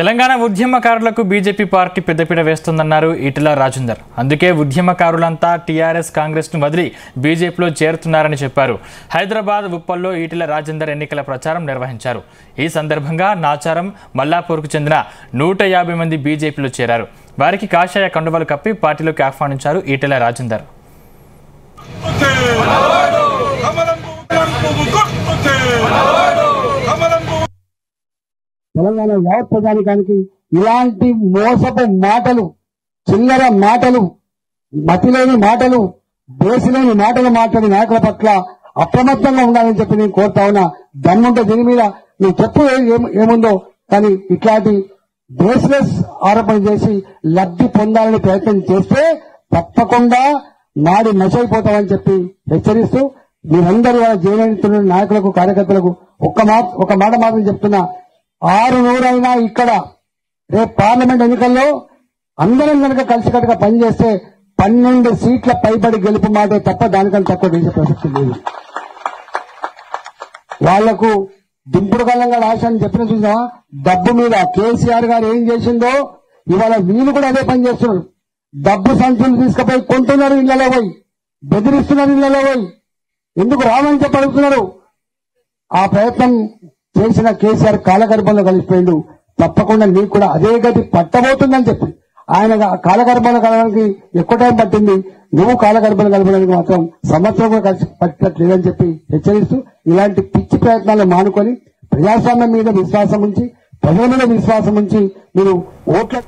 తెలంగాణ ఉద్యమకారులకు BJP party పెద్దపీట వేస్తుందన్నారు ఈటెల రాజేందర్. అందుకే ఉద్యమకారులంతా టీఆర్ఎస్ కాంగ్రెస్ ను వదిలి బీజేపీలో చేరుతున్నారని చెప్పారు. హైదరాబాద్ ఉప్పల్లో ఈటెల రాజేందర్ ఎన్నికల ప్రచారం నిర్వహించారు. ఈ సందర్భంగా నాచారం, మల్లాపూర్కు చెందిన 150 మంది బీజేపీలో చేరారు. వారికి కాషాయ కండువాలు కప్పి పార్టీలోకి ఆహ్వానించారు ఈటెల రాజేందర్. తెలంగాణ యావత్ ప్రజానికానికి ఇలాంటి మోసపు మాటలు, చిల్లర మాటలు, మతిలేని మాటలు, దేశలేని మాటలు మాట్లాడే నాయకుల పట్ల అప్రమత్తంగా ఉండాలని చెప్పి నేను కోరుతా ఉన్నా. దమ్ముంటే దీని మీద నువ్వు చెప్పు ఏముందో, కానీ ఇట్లాంటి బేస్లెస్ ఆరోపణ చేసి లబ్ధి పొందాలని ప్రయత్నం చేస్తే తప్పకుండా నాడి నశైపోతామని చెప్పి హెచ్చరిస్తూ మీరందరూ జైలు నాయకులకు, కార్యకర్తలకు ఒక మాట మాత్రం చెప్తున్నా. 600 ఇక్కడ రేపు పార్లమెంట్ ఎన్నికల్లో అందరం కనుక కలిసికట్టుగా పనిచేస్తే 12 సీట్ల పైబడి గెలుపు మాటే తప్ప దానికన్నా తక్కువ చేసే ప్రసక్తి లేదు. వాళ్లకు దింపుడు కళ్ళంగా ఆశ అని చెప్పిన చూసా. డబ్బు మీద కేసీఆర్ గారు ఏం చేసిందో ఇవాళ వీళ్ళు కూడా అదే పని చేస్తున్నారు. డబ్బు సంచులు తీసుకుపోయి కొంటున్నారు, ఇళ్లలో పోయి బెదిరిస్తున్నారు, ఇళ్లలో పోయి ఎందుకు రావని చెప్పి అడుగుతున్నారు. ఆ ప్రయత్నం చేసిన కేసీఆర్ కాలగర్భంలో కలిసిపోయిండు. తప్పకుండా నీకు కూడా అదే గతి పట్టబోతుందని చెప్పి ఆయన కాలగర్భంలో కలవడానికి ఎక్కువ టైం పట్టింది. నువ్వు కాలగర్భంలో కలపడానికి మాత్రం సంవత్సరం కూడా కలిసి పట్టట్లేదని చెప్పి హెచ్చరిస్తూ ఇలాంటి పిచ్చి ప్రయత్నాలు మానుకొని ప్రజాస్వామ్యం మీద విశ్వాసం ఉంచి, ప్రజల మీద విశ్వాసం ఉంచి మీరు ఓట్ల